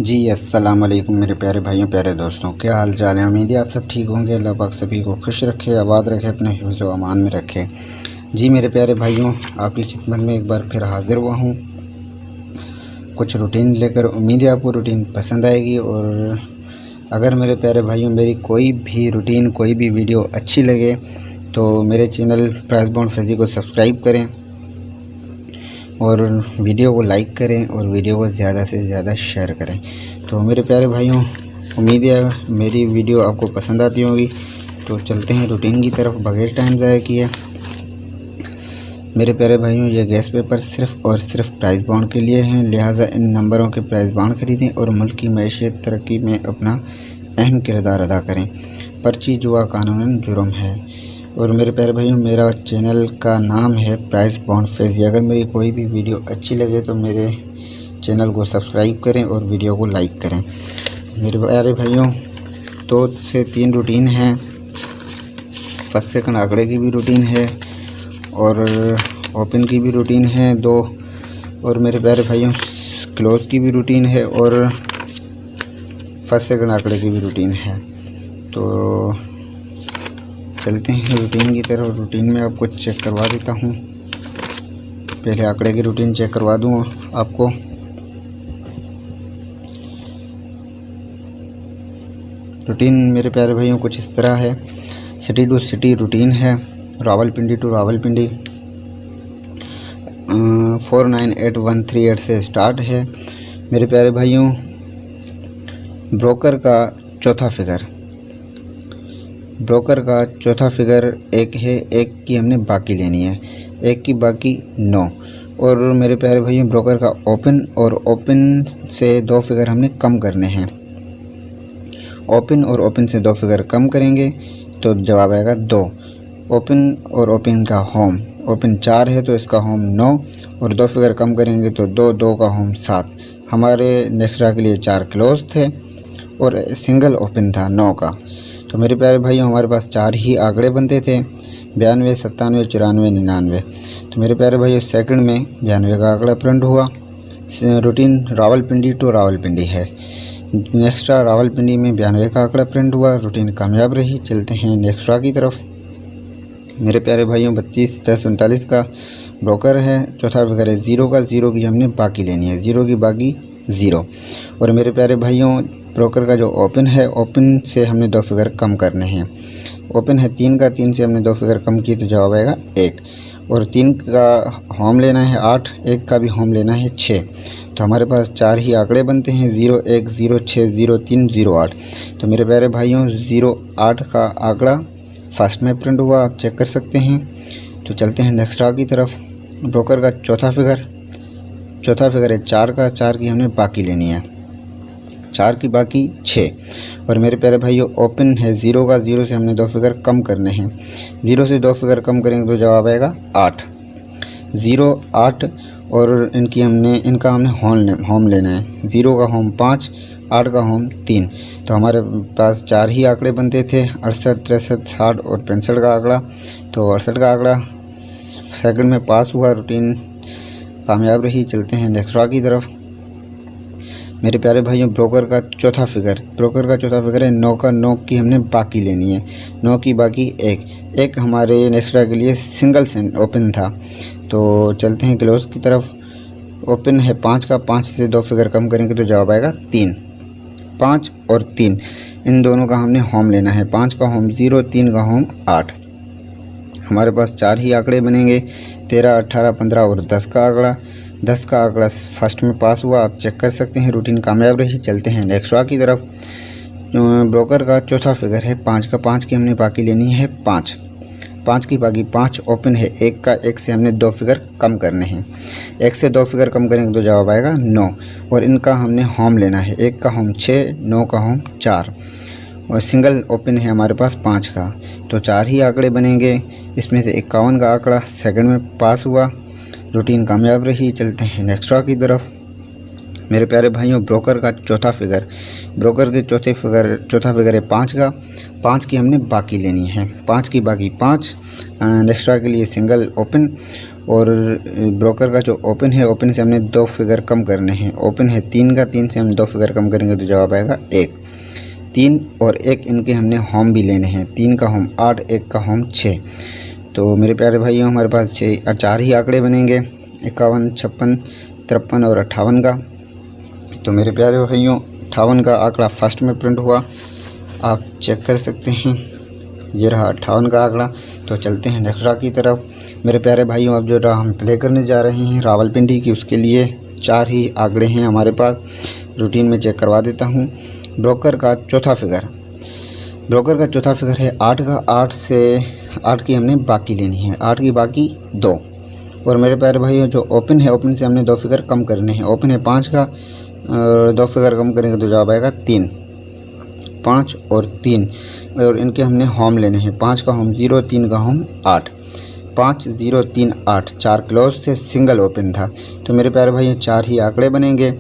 जी अस्सलाम वालेकुम मेरे प्यारे भाइयों प्यारे दोस्तों, क्या हाल चाल है। उम्मीद है आप सब ठीक होंगे। अल्लाह पाक सभी को खुश रखे, आबाद रखे, अपने हिफ्ज़ व अमान में रखे। जी मेरे प्यारे भाइयों, आपकी खिदमत में एक बार फिर हाज़िर हुआ हूँ कुछ रूटीन लेकर। उम्मीद है आपको रूटीन पसंद आएगी। और अगर मेरे प्यारे भाइयों मेरी कोई भी रूटीन, कोई भी वीडियो अच्छी लगे तो मेरे चैनल प्राइस बाउंड फैज़ी को सब्सक्राइब करें और वीडियो को लाइक करें और वीडियो को ज़्यादा से ज़्यादा शेयर करें। तो मेरे प्यारे भाइयों, उम्मीद है मेरी वीडियो आपको पसंद आती होगी। तो चलते हैं रूटीन की तरफ बगैर टाइम ज़ाया किए। मेरे प्यारे भाइयों, ये गैस पेपर सिर्फ़ और सिर्फ प्राइस बाउंड के लिए हैं, लिहाजा इन नंबरों के प्राइस बाउंड ख़रीदें और मुल्क की मैशियत तरक्की में अपना अहम किरदार अदा करें। पर्ची जुआ कानूनन जुर्म है। और मेरे प्यारे भाइयों, मेरा चैनल का नाम है प्राइस बाउंड फैज़ी। अगर मेरी कोई भी वीडियो अच्छी लगे तो मेरे चैनल को सब्सक्राइब करें और वीडियो को लाइक करें। मेरे प्यारे भाइयों, 2 से 3 रूटीन हैं। फर्स्ट सेकंड आंकड़े की भी रूटीन है और ओपन की भी रूटीन है 2। और मेरे प्यारे भाइयों, क्लोज की भी रूटीन है और फर्स्ट सेकंड आंकड़े की भी रूटीन है। तो चलते हैं रूटीन की तरफ। रूटीन में आपको चेक करवा देता हूँ। पहले आंकड़े की रूटीन चेक करवा दूँ आपको। रूटीन मेरे प्यारे भाइयों कुछ इस तरह है। सिटी टू सिटी रूटीन है, रावलपिंडी टू रावलपिंडी 498138 से स्टार्ट है। मेरे प्यारे भाइयों, ब्रोकर का चौथा फिगर 1 है। 1 की हमने बाकी लेनी है, 1 की बाकी 9। और मेरे प्यारे भाइयों, ब्रोकर का ओपन और ओपन से 2 फिगर हमने कम करने हैं। ओपन और ओपन से 2 फिगर कम करेंगे तो जवाब आएगा 2। ओपन और ओपन का होम, ओपन 4 है तो इसका होम 9 और 2 फिगर कम करेंगे तो 2 का होम 7। हमारे नेक्स्ट ड्रा के लिए 4 क्लोज थे और सिंगल ओपन था 9 का। तो मेरे प्यारे भाइयों, हमारे पास 4 ही आंकड़े बनते थे, 92, 97, 94, 99। तो मेरे प्यारे भाइयों, सेकंड में 92 का आंकड़ा प्रिंट हुआ। रूटीन रावलपिंडी टू रावलपिंडी है। नेक्स्ट रावलपिंडी में 92 का आंकड़ा प्रिंट हुआ, रूटीन कामयाब रही। चलते हैं नेक्स्ट ड्रा की तरफ। मेरे प्यारे भाइयों, 32, 10, 39 का ब्रोकर है। चौथा फिगर है 0 का। 0 की हमने बाकी लेनी है, 0 की बाकी 0। और मेरे प्यारे भाइयों, ब्रोकर का जो ओपन है, ओपन से हमने 2 फिगर कम करने हैं। ओपन है 3 का, 3 से हमने 2 फिगर कम की तो जवाब आएगा 1। और 3 का होम लेना है 8, 1 का भी होम लेना है 6। तो हमारे पास 4 ही आंकड़े बनते हैं, 0, 1, 0, 6, 0, 3, 0, 8। तो मेरे प्यारे भाइयों, 0, 8 का आंकड़ा फर्स्ट में प्रिंट हुआ, आप चेक कर सकते हैं। तो चलते हैं नेक्स्ट ड्रा की तरफ। ब्रोकर का चौथा फिगर है 4 का। 4 की हमने बाकी लेनी है, 4 की बाकी 6। और मेरे प्यारे भाइयों, ओपन है 0 का। 0 से हमने 2 फिगर कम करने हैं, 0 से 2 फिगर कम करेंगे तो जवाब आएगा 8। 0, 8 और इनका हमने होम लेना है। 0 का होम 5, 8 का होम 3। तो हमारे पास 4 ही आंकड़े बनते थे, 68, 63, 60 और 65 का आंकड़ा। तो 68 का आंकड़ा सेकंड में पास हुआ, रूटीन कामयाब रही। चलते हैं नेक्स्ट ड्रा की तरफ। मेरे प्यारे भाइयों, ब्रोकर का चौथा फिगर है 9 का। 9 की हमने बाकी लेनी है, 9 की बाकी 1 हमारे नेक्स्ट ड्रा के लिए सिंगल ओपन था। तो चलते हैं क्लोज की तरफ। ओपन है 5 का। 5 से 2 फिगर कम करेंगे तो जवाब आएगा 3। 5 और 3 इन दोनों का हमने होम लेना है। 5 का होम 0, 3 का होम 8। हमारे पास 4 ही आंकड़े बनेंगे, 13, 18, 15 और 10 का आंकड़ा। 10 का आंकड़ा फर्स्ट में पास हुआ, आप चेक कर सकते हैं। रूटीन कामयाब रही। चलते हैं नेक्स्ट ड्रा की तरफ। ब्रोकर का चौथा फिगर है 5 का। 5 की हमने बाकी लेनी है 5 की बाकी 5। ओपन है 1 का। 1 से हमने 2 फिगर कम करने हैं, 1 से 2 फिगर कम करेंगे तो जवाब आएगा 9। और इनका हमने होम लेना है, 1 का होम 6, 9 का होम 4 और सिंगल ओपन है हमारे पास 5 का। तो 4 ही आंकड़े बनेंगे, इसमें से 51 का आंकड़ा सेकंड में पास हुआ, रूटीन कामयाब रही। चलते हैं नेक्स्ट ड्रा की तरफ। मेरे प्यारे भाइयों, ब्रोकर का चौथा फिगर है 5 का। 5 की हमने बाकी लेनी है, 5 की बाकी 5। नेक्स्ट ड्रा के लिए सिंगल ओपन और ब्रोकर का जो ओपन है, ओपन से हमने 2 फिगर कम करने हैं। ओपन है 3 का, 3 से हम 2 फिगर कम करेंगे तो जवाब आएगा 1। 3 और 1 इनके हमने होम भी लेने हैं। 3 का होम 8, 1 का होम 6। तो मेरे प्यारे भाइयों हमारे पास 4 ही आंकड़े बनेंगे, 51, 56, 53 और 58 का। तो मेरे प्यारे भाइयों 58 का आंकड़ा फर्स्ट में प्रिंट हुआ, आप चेक कर सकते हैं। ये रहा 58 का आंकड़ा। तो चलते हैं नेक्स्ट ड्रा की तरफ। मेरे प्यारे भाइयों अब जो ड्रा हम प्ले करने जा रहे हैं रावलपिंडी की, उसके लिए 4 ही आंकड़े हैं हमारे पास। रूटीन में चेक करवा देता हूँ। ब्रोकर का चौथा फिगर है 8 का। 8 की हमने बाकी लेनी है, 8 की बाकी 2। और मेरे प्यारे भाइयों जो ओपन है, ओपन से हमने 2 फिगर कम करने हैं। ओपन है 5 का, 2 फिगर कम करेंगे तो जवाब आएगा 3। 5 और 3 और इनके हमने होम लेने हैं। 5 का होम 0, 3 का होम 8। 5, 0, 3, 8 4 क्लोज से सिंगल ओपन था। तो मेरे प्यारे भाइयों 4 ही आंकड़े बनेंगे,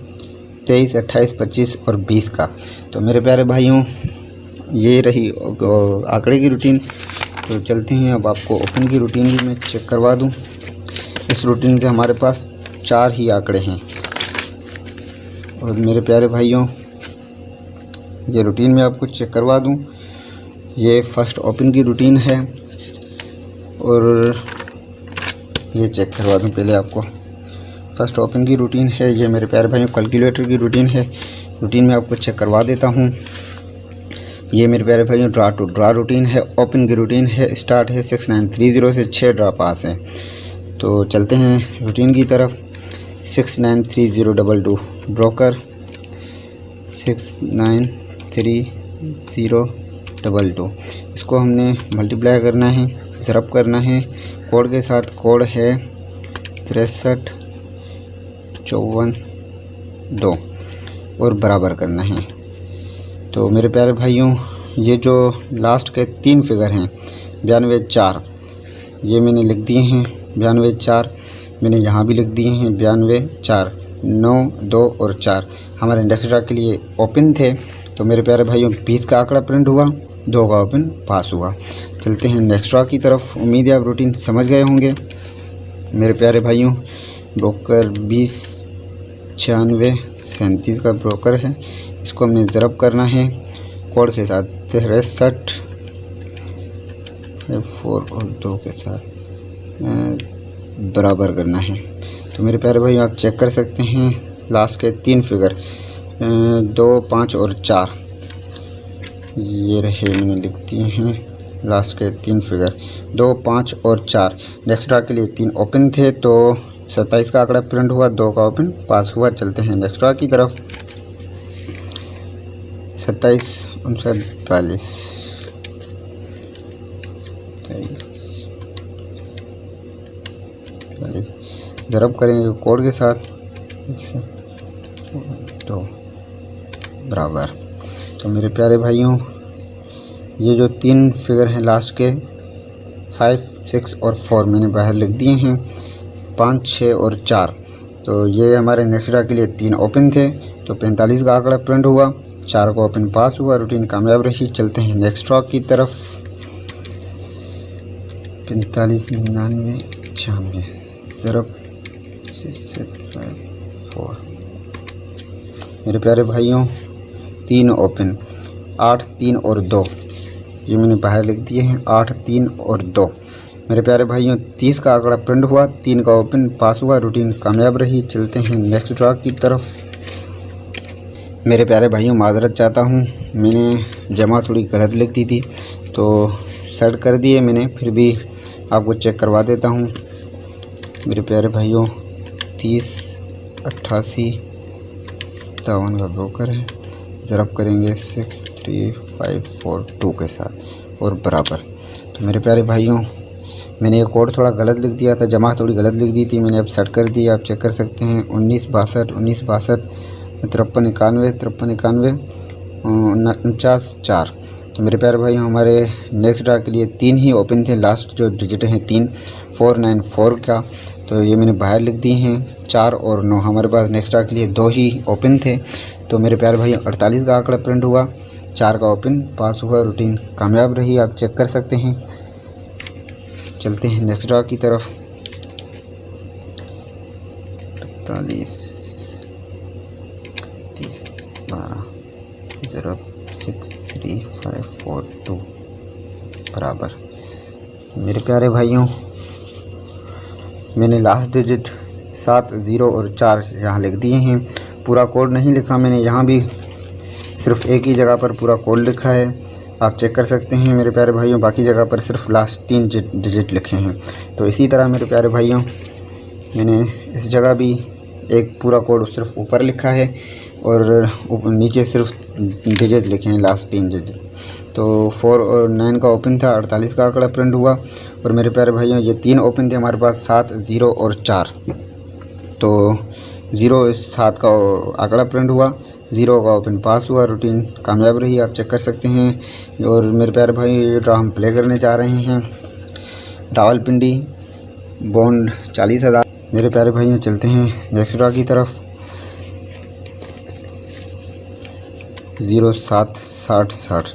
23, 28, 25 और 20 का। तो मेरे प्यारे भाइयों ये रही आंकड़े की रूटीन। तो चलते हैं अब आपको ओपन की रूटीन भी मैं चेक करवा दूं। इस रूटीन से हमारे पास 4 ही आंकड़े हैं। और मेरे प्यारे भाइयों ये रूटीन में आपको चेक करवा दूं। ये फर्स्ट ओपन की रूटीन है और ये चेक करवा दूं पहले आपको। फर्स्ट ओपन की रूटीन है ये मेरे प्यारे भाइयों। कैलकुलेटर की रूटीन है, रूटीन में आपको चेक करवा देता हूं। ये मेरे प्यारे भाइयों ड्रा टू ड्रा रूटीन है। ओपन की रूटीन है, स्टार्ट है 6930 से 6 ड्रा पास है। तो चलते हैं रूटीन की तरफ। 693022 ब्रोकर, 693022 इसको हमने मल्टीप्लाई करना है, ज़रब करना है कोड के साथ। कोड है 6354 और बराबर करना है। तो मेरे प्यारे भाइयों ये जो लास्ट के 3 फिगर हैं 92, 4 ये मैंने लिख दिए हैं। 92, 4 मैंने यहाँ भी लिख दिए हैं। 92, 4 9, 2 और 4 हमारे इंडेक्स ड्रा के लिए ओपन थे। तो मेरे प्यारे भाइयों 20 का आंकड़ा प्रिंट हुआ, 2 का ओपन पास हुआ। चलते हैं नेक्स्ट ड्रा की तरफ। उम्मीद है आप रूटीन समझ गए होंगे। मेरे प्यारे भाइयों ब्रोकर 20, 96, 37 का ब्रोकर है। इसको हमने ज़रब करना है कोड के साथ 63, 4 और 2 के साथ बराबर करना है। तो मेरे प्यारे भाई आप चेक कर सकते हैं लास्ट के 3 फिगर 2, 5 और 4 ये रहे, मैंने लिख दिए हैं लास्ट के 3 फिगर 2, 5 और 4। नेक्स्ट ड्रा के लिए 3 ओपन थे तो 27 का आंकड़ा प्रिंट हुआ, 2 का ओपन पास हुआ। चलते हैं नेक्स्ट ड्रा की तरफ। 27, 59, 42 ज़रब करेंगे कोड के साथ 2 बराबर। तो मेरे प्यारे भाइयों ये जो 3 फिगर हैं लास्ट के 5, 6 और 4 मैंने बाहर लिख दिए हैं। 5, 6 और 4 तो ये हमारे नेक्स्ट ड्रा के लिए 3 ओपन थे। तो 45 का आंकड़ा प्रिंट हुआ, 4 को ओपन पास हुआ, रूटीन कामयाब रही। चलते हैं नेक्स्ट ड्रा की तरफ। 45, 99, 96 ज़रब 4 मेरे प्यारे भाइयों 3 ओपन 8, 3 और 2 ये मैंने बाहर लिख दिए हैं। 8, 3 और 2 मेरे प्यारे भाइयों 30 का आंकड़ा प्रिंट हुआ, 3 का ओपन पास हुआ, रूटीन कामयाब रही। चलते हैं नेक्स्ट ड्रा की तरफ। मेरे प्यारे भाइयों माजरत चाहता हूँ, मैंने जमा थोड़ी गलत लिख दी थी तो सेट कर दिए मैंने, फिर भी आपको चेक करवा देता हूँ। मेरे प्यारे भाइयों 30, 88, 57 का ब्रोकर है। ज़रब करेंगे 63542 के साथ और बराबर। तो मेरे प्यारे भाइयों मैंने ये कोड थोड़ा गलत लिख दिया था, जमा थोड़ी गलत लिख दी थी, मैंने अब सेट कर दिया, आप चेक कर सकते हैं। 19, 62, 19, 62, 53, 91, 53, 91, 49, 4। तो मेरे प्यारे भाई हमारे नेक्स्ट ड्रा के लिए 3 ही ओपन थे, लास्ट जो डिजिट हैं 3, 494 का, तो ये मैंने बाहर लिख दिए हैं। 4 और 9 हमारे पास नेक्स्ट ड्रा के लिए 2 ही ओपन थे। तो मेरे प्यारे भाई 48 का आंकड़ा प्रिंट हुआ, 4 का ओपन पास हुआ, रूटीन कामयाब रही, आप चेक कर सकते हैं। चलते हैं नेक्स्ट ड्रा की तरफ। 40 30 12 06352 बराबर। मेरे प्यारे भाइयों, मैंने लास्ट डिजिट 7 0 और 4 यहाँ लिख दिए हैं। पूरा कोड नहीं लिखा मैंने, यहाँ भी सिर्फ एक ही जगह पर पूरा कोड लिखा है, आप चेक कर सकते हैं मेरे प्यारे भाइयों। बाकी जगह पर सिर्फ लास्ट 3 डिजिट लिखे हैं। तो इसी तरह मेरे प्यारे भाइयों, मैंने इस जगह भी एक पूरा कोड सिर्फ ऊपर लिखा है और नीचे सिर्फ डिजिट लिखे हैं, लास्ट 3 डिजिट। तो 4 और 9 का ओपन था, 48 का आंकड़ा प्रिंट हुआ। और मेरे प्यारे भाइयों, ये 3 ओपन थे हमारे पास, 7 0 और 4। तो 0 7 का आंकड़ा प्रिंट हुआ, 0 का ओपन पास हुआ, रूटीन कामयाब रही, आप चेक कर सकते हैं। और मेरे प्यारे भाई, ये ड्रा हम प्ले करने जा रहे हैं। रावलपिंडी बॉन्ड 40,000। मेरे प्यारे भाइयों, चलते हैं नेक्स्ट ड्रा की तरफ। 0 7 60 60।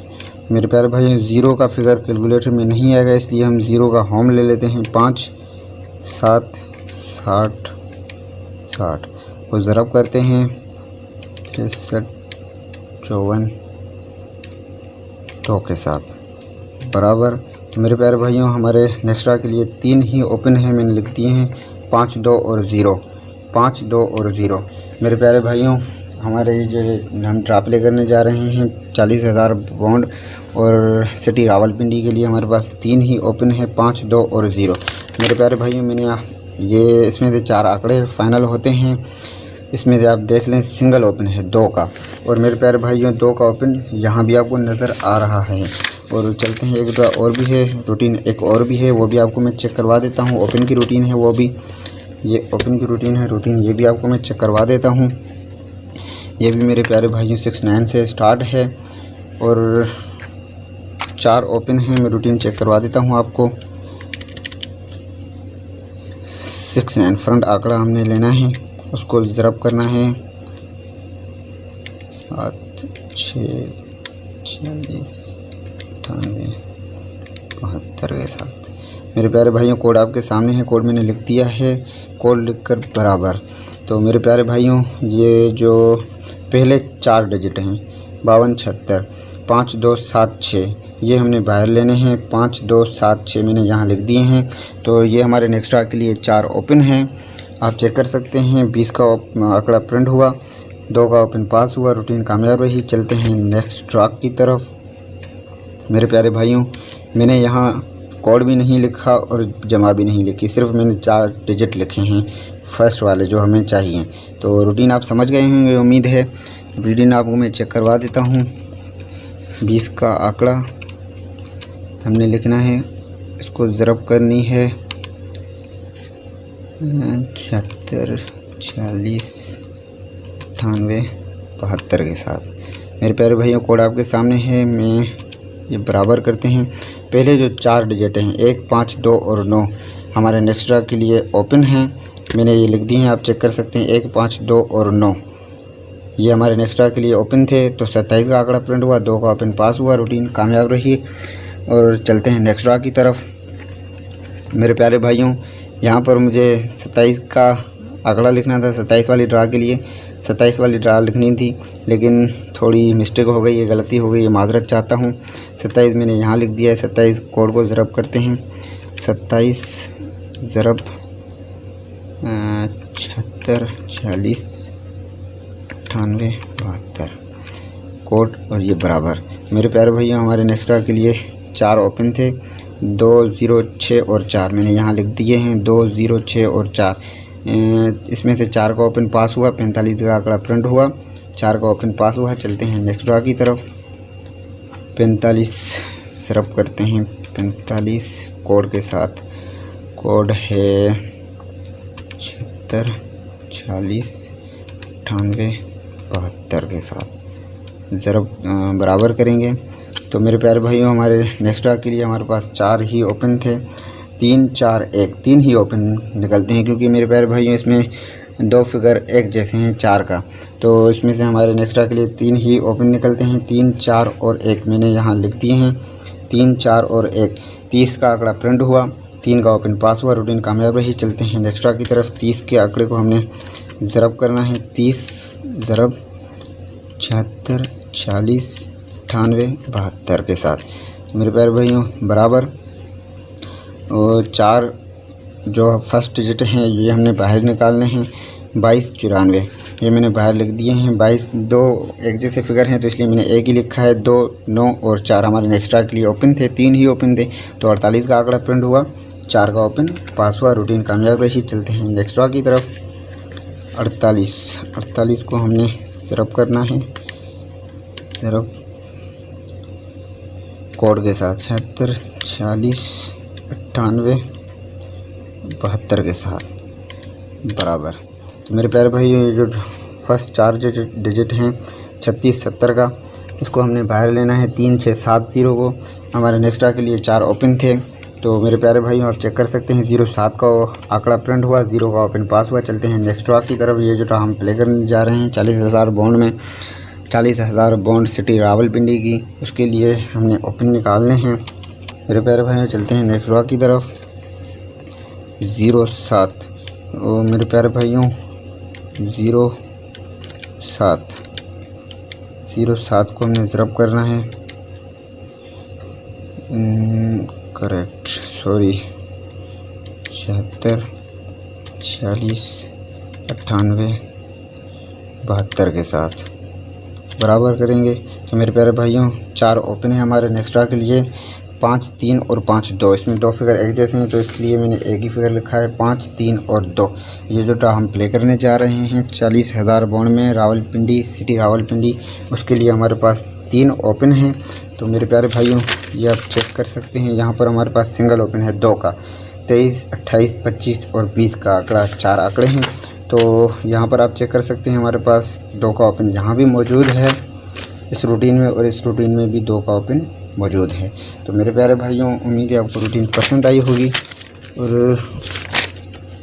मेरे प्यारे भाइयों, 0 का फिगर कैलकुलेटर में नहीं आएगा, इसलिए हम 0 का होम ले लेते हैं। 5 7 60 60 को ज़रब करते हैं 63 54 2 के साथ बराबर। तो मेरे प्यारे भाइयों, हमारे नेक्स्ट ड्रा के लिए 3 ही ओपन हैं, मैंने लिख दिए हैं 5 2 और 0, 5 2 और 0। मेरे प्यारे भाइयों, हमारे जो हम ड्रा प्ले करने जा रहे हैं 40,000 बॉन्ड और सिटी रावलपिंडी के लिए हमारे पास 3 ही ओपन है, 5 2 और 0। मेरे प्यारे भाइयों, मैंने ये इसमें से 4 आंकड़े फाइनल होते हैं। इसमें से आप देख लें सिंगल ओपन है 2 का। और मेरे प्यारे भाइयों, 2 का ओपन यहाँ भी आपको नज़र आ रहा है। और चलते हैं, एक ड्रा और भी है, रूटीन एक और भी है, वो भी आपको मैं चेक करवा देता हूँ। ओपन की रूटीन है वो भी, ये ओपन की रूटीन है, रूटीन ये भी आपको मैं चेक करवा देता हूँ। ये भी मेरे प्यारे भाइयों 6 9 से स्टार्ट है और 4 ओपन हैं। मैं रूटीन चेक करवा देता हूँ आपको। 6 9 फ्रंट आंकड़ा हमने लेना है, उसको ज़रब करना है 7 6 46 98 72 के साथ। मेरे प्यारे भाइयों, कोड आपके सामने है, कोड मैंने लिख दिया है, कोड लिखकर बराबर। तो मेरे प्यारे भाइयों, ये जो पहले 4 डिजिट हैं 52 76 5 2 7 6, ये हमने बाहर लेने हैं। 5 2 7 6 मैंने यहाँ लिख दिए हैं। तो ये हमारे नेक्स्ट ड्रा के लिए 4 ओपन हैं, आप चेक कर सकते हैं। 20 का आंकड़ा प्रिंट हुआ, 2 का ओपन पास हुआ, रूटीन कामयाब रही। चलते हैं नेक्स्ट ड्रा की तरफ। मेरे प्यारे भाइयों, मैंने यहाँ कोड भी नहीं लिखा और जमा भी नहीं लिखी, सिर्फ मैंने 4 डिजिट लिखे हैं फर्स्ट वाले जो हमें चाहिए। तो रूटीन आप समझ गए होंगे, उम्मीद है। रूटीन आपको मैं चेक करवा देता हूँ। 20 का आंकड़ा हमने लिखना है, इसको ज़रब करनी है 76 40 98 72 के साथ। मेरे प्यारे भाइयों, कोड आपके सामने है, मैं ये बराबर करते हैं। पहले जो 4 डिजिट हैं 1 5 2 और 9 हमारे नेक्स्ट ड्रा के लिए ओपन हैं, मैंने ये लिख दिए हैं, आप चेक कर सकते हैं। 1 5 2 और 9 ये हमारे नेक्स्ट ड्रा के लिए ओपन थे। तो 27 का आंकड़ा प्रिंट हुआ, 2 का ओपन पास हुआ, रूटीन कामयाब रही। और चलते हैं नेक्स्ट ड्रा की तरफ। मेरे प्यारे भाइयों, यहाँ पर मुझे 27 का आंकड़ा लिखना था 27 वाली ड्रा के लिए, 27 वाली ड्रा लिखनी थी, लेकिन थोड़ी मिस्टेक हो गई, ये गलती हो गई, ये माजरत चाहता हूँ। 27 मैंने यहाँ लिख दिया है। 27 कोड को ज़रब करते हैं, 27 ज़रब 76 40 98 72 कोड और ये बराबर। मेरे प्यारे भैया, हमारे नेक्स्ट ड्रा के लिए 4 ओपन थे, 2 0 6 और 4 मैंने यहाँ लिख दिए हैं। 2 0 6 और 4, इसमें से 4 का ओपन पास हुआ, 45 का आंकड़ा प्रिंट हुआ, 4 का ओपन पास हुआ। चलते हैं नेक्स्ट ड्रा की तरफ। 45 सरफ करते हैं, 45 कोड के साथ। कोड है 76 40 98 72 के साथ ज़रब बराबर करेंगे। तो मेरे प्यारे भाइयों, हमारे नेक्स्ट ड्रा के लिए हमारे पास 4 ही ओपन थे, 3 4 1 3 ही ओपन निकलते हैं, क्योंकि मेरे प्यारे भाइयों इसमें 2 फिगर एक जैसे हैं 4 का। तो इसमें से हमारे नेक्स्ट ड्रा के लिए 3 ही ओपन निकलते हैं, 3 4 और 1 मैंने यहाँ लिख दिए हैं। 3 4 और 1, 30 का आंकड़ा प्रिंट हुआ, 3 का ओपन पास हुआ, रूटीन कामयाब रही। चलते हैं नेक्स्ट ड्रा की तरफ। 30 के आंकड़े को हमने ज़रब करना है 30 ज़रब 76 40 98 72 के साथ। मेरे प्यारे भाइयों बराबर, और 4 जो फर्स्ट डिजिट हैं ये हमने बाहर निकालने हैं। 22 94 ये मैंने बाहर लिख दिए हैं। 22 दो एक जैसे फिगर हैं तो इसलिए मैंने एक ही लिखा है। 2 9 और 4 हमारे नेक्स्ट के लिए ओपन थे, 3 ही ओपन थे, तो 48 का आंकड़ा प्रिंट हुआ, 4 का ओपन पास हुआ, रूटीन कामयाब रही। चलते हैं नेक्स्ट ड्रॉ की तरफ। 48 को हमने ज़रब करना है, ज़रब कोड के साथ 76 40 98 72 के साथ बराबर। तो मेरे प्यारे भाई ये जो फर्स्ट 4 डिजिट हैं 36 70 का, इसको हमने बाहर लेना है। 3 6 7 0 को हमारे नेक्स्ट ड्रॉ के लिए 4 ओपन थे, तो मेरे प्यारे भाइयों आप चेक कर सकते हैं 07 का आंकड़ा प्रिंट हुआ, 0 का ओपन पास हुआ। चलते हैं नेक्स्ट ड्रॉ की तरफ। ये जो हम प्ले करने जा रहे हैं 40,000 बॉन्ड में, 40,000 बॉन्ड सिटी रावलपिंडी की, उसके लिए हमने ओपन निकालने हैं। मेरे प्यारे भाइयों चलते हैं नेक्स्ट ड्रॉ की तरफ। 07 और मेरे प्यारे भाइयों 07 को हमने ज़रब करना है, करेक्ट सॉरी 76 40 98 72 के साथ बराबर करेंगे। तो मेरे प्यारे भाइयों 4 ओपन है हमारे नेक्स्ट ड्रॉ के लिए, 5 3 और 5 2। इसमें 2 फिगर एक जैसे हैं तो इसलिए मैंने एक ही फिगर लिखा है, 5 3 और 2। ये जो ड्रॉ हम प्ले करने जा रहे हैं 40,000 बॉन्ड में रावलपिंडी सिटी रावलपिंडी, उसके लिए हमारे पास 3 ओपन हैं। तो मेरे प्यारे भाइयों ये आप चेक कर सकते हैं, यहाँ पर हमारे पास सिंगल ओपन है 2 का, 23 28 25 और 20 का आंकड़ा, 4 आंकड़े हैं। तो यहाँ पर आप चेक कर सकते हैं हमारे पास 2 का ओपन यहाँ भी मौजूद है इस रूटीन में, और इस रूटीन में भी 2 का ओपन मौजूद है। तो मेरे प्यारे भाइयों उम्मीद है आपको रूटीन पसंद आई होगी, और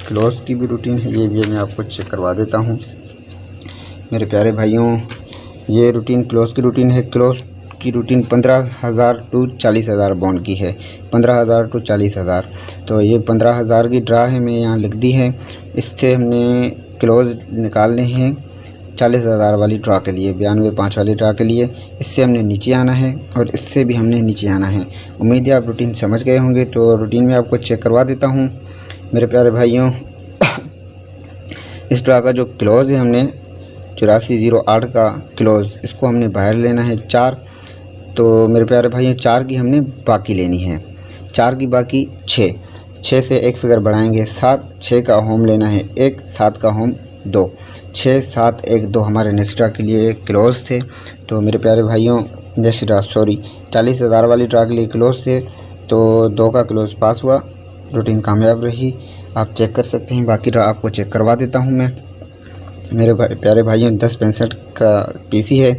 क्लोज की भी रूटीन है, ये भी मैं आपको चेक करवा देता हूँ। मेरे प्यारे भाइयों ये रूटीन क्लोज की रूटीन है। क्लोज की रूटीन 15,000 टू 40,000 बॉन्ड की है, 15,000 टू 40,000। तो ये 15,000 की ड्रा है, मैं यहाँ लिख दी है। इससे हमने क्लोज निकालने हैं 40,000 वाली ड्रा के लिए, 92.5 वाली ड्रा के लिए। इससे हमने नीचे आना है और इससे भी हमने नीचे आना है। उम्मीद है आप रूटीन समझ गए होंगे। तो रूटीन में आपको चेक करवा देता हूँ मेरे प्यारे भाइयों। इस ड्रा का जो क्लोज है हमने 8408 का क्लोज, इसको हमने बाहर लेना है 4। तो मेरे प्यारे भाइयों 4 की हमने बाकी लेनी है, 4 की बाकी 6 से एक फिगर बढ़ाएंगे 7, 6 का होम लेना है 1, 7 का होम 2, 6 7 1 2 हमारे नेक्स्ट ड्रा के लिए क्लोज थे। तो मेरे प्यारे भाइयों नेक्स्ट ड्रा 40,000 वाली ड्रा के लिए क्लोज थे, तो 2 का क्लोज पास हुआ, रूटीन कामयाब रही। आप चेक कर सकते हैं, बाकी ड्रा आपको चेक करवा देता हूँ मैं। मेरे प्यारे भाइयों 10.65 का पीसी है,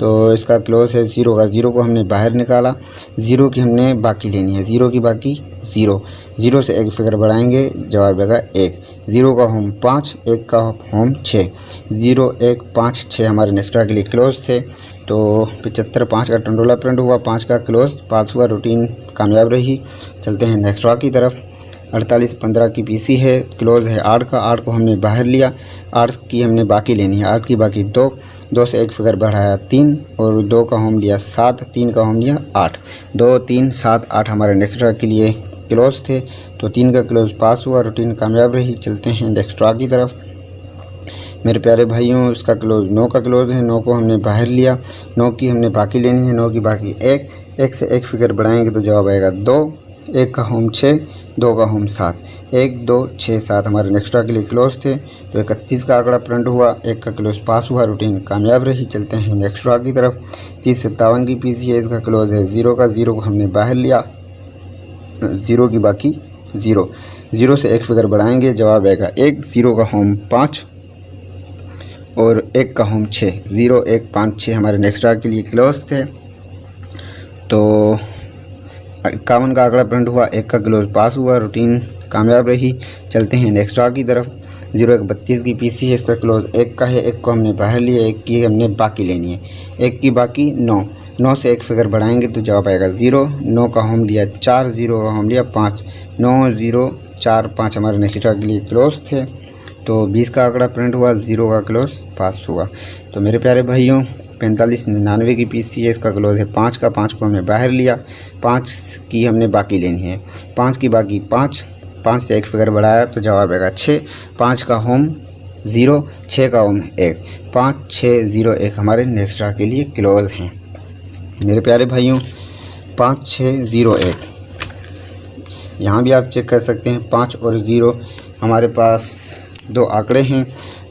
तो इसका क्लोज है 0 का, 0 को हमने बाहर निकाला, 0 की हमने बाकी लेनी है, 0 की बाकी 0 से एक फिगर बढ़ाएंगे, जवाब आएगा 1। 0 का होम 5, 1 का होम 6, 0 1 5 6 हमारे नेक्स्ट ड्रा के लिए क्लोज थे। तो 75 5 का टंडोला प्रिंट हुआ, 5 का क्लोज पास हुआ, रूटीन कामयाब रही। चलते हैं नेक्स्ट ड्रा की तरफ। 48 15 की पीसी है, क्लोज है 8 का, 8 को हमने बाहर लिया, 8 की हमने बाकी लेनी है, 8 की बाकी 2 से एक फिगर बढ़ाया 3 और 2 का होम लिया 7, 3 का होम लिया 8, 2 3 7 8 हमारे नेक्स्ट ड्रा के लिए क्लोज थे। तो 3 का क्लोज पास हुआ, रूटीन कामयाब रही। चलते हैं नेक्स्ट ड्रा की तरफ। मेरे प्यारे भाइयों इसका क्लोज 9 का क्लोज है, 9 को हमने बाहर लिया, 9 की हमने बाकी लेनी है, 9 की बाकी 1 से एक फिगर बढ़ाएंगे तो जवाब आएगा 2, 1 का होम 6, 2 का होम 7, 1 2 6 7 हमारे नेक्स्ट ड्रा के लिए क्लोज थे। तो 31 का आंकड़ा प्रिंट हुआ, 1 का क्लोज पास हुआ, रूटीन कामयाब रही। चलते हैं नेक्स्ट ड्रा की तरफ। 30 57 की पीसी है, इसका क्लोज है 0 का, 0 को हमने बाहर लिया, 0 की बाकी 0 से एक फिगर बढ़ाएंगे, जवाब आएगा 1, 0 का होम 5 और 1 का होम 6, 0 1 5 6 हमारे नेक्स्ट ड्रा के लिए क्लोज थे। तो 51 का आंकड़ा प्रिंट हुआ, 1 का क्लोज पास हुआ, रूटीन कामयाब रही। चलते हैं नेक्स्ट ड्रा की तरफ। 0 1 32 की पीसी है, इसका क्लोज 1 का है, 1 को हमने बाहर लिया, 1 की हमने बाकी लेनी है, 1 की बाकी 9 से एक फिगर बढ़ाएंगे तो जवाब आएगा 0, 9 का होम लिया 4, 0 का होम लिया 5, 9 0 4 5 हमारे नेक्स्ट ड्रा के लिए क्लोज थे। तो 20 का आंकड़ा प्रिंट हुआ, 0 का क्लोज पास हुआ। तो मेरे प्यारे भाइयों 4599 की पीस थी, इसका क्लोज है 5 का। 5 को हमने बाहर लिया, 5 की हमने बाकी लेनी है। 5 की बाकी 5 से एक फिगर बढ़ाया तो जवाब आएगा 6। 5 का होम 0, 6 का होम 1, 5 6 0 1 हमारे नेक्स्ट ड्रा के लिए क्लोज हैं। मेरे प्यारे भाइयों 5 6 0 1 यहाँ भी आप चेक कर सकते हैं। 5 और 0 हमारे पास 2 आंकड़े हैं।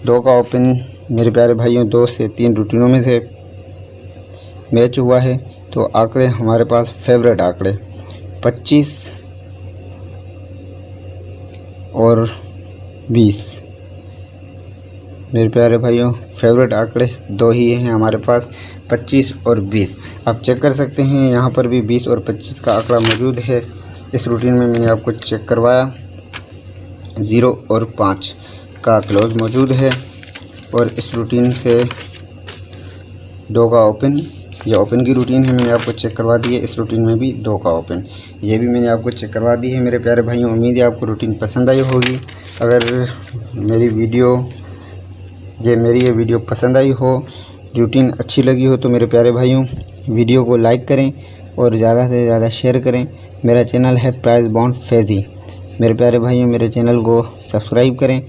2 का ओपन मेरे प्यारे भाइयों 2 से 3 रूटीनों में से मैच हुआ है। तो आंकड़े हमारे पास फेवरेट आंकड़े 25 और 20 मेरे प्यारे भाइयों फेवरेट आंकड़े 2 ही हैं हमारे पास, 25 और 20। आप चेक कर सकते हैं यहाँ पर भी 20 और 25 का आंकड़ा मौजूद है। इस रूटीन में मैंने आपको चेक करवाया, 0 और 5 का क्लोज मौजूद है। और इस रूटीन से 2 का ओपन, यह ओपन की रूटीन है, मैंने आपको चेक करवा दी है। इस रूटीन में भी 2 का ओपन, ये भी मैंने आपको चेक करवा दी है। मेरे प्यारे भाइयों उम्मीद है आपको रूटीन पसंद आई होगी। अगर मेरी ये वीडियो पसंद आई हो, रूटीन अच्छी लगी हो तो मेरे प्यारे भाइयों वीडियो को लाइक करें और ज़्यादा से ज़्यादा शेयर करें। मेरा चैनल है प्राइस बाउंड फैज़ी। मेरे प्यारे भाइयों मेरे चैनल को सब्सक्राइब करें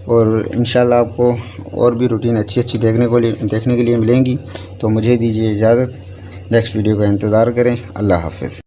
और इंशाल्लाह आपको और भी रूटीन अच्छी देखने के लिए मिलेंगी। तो मुझे दीजिए इजाज़त, नेक्स्ट वीडियो का इंतज़ार करें। अल्लाह हाफ़िज़।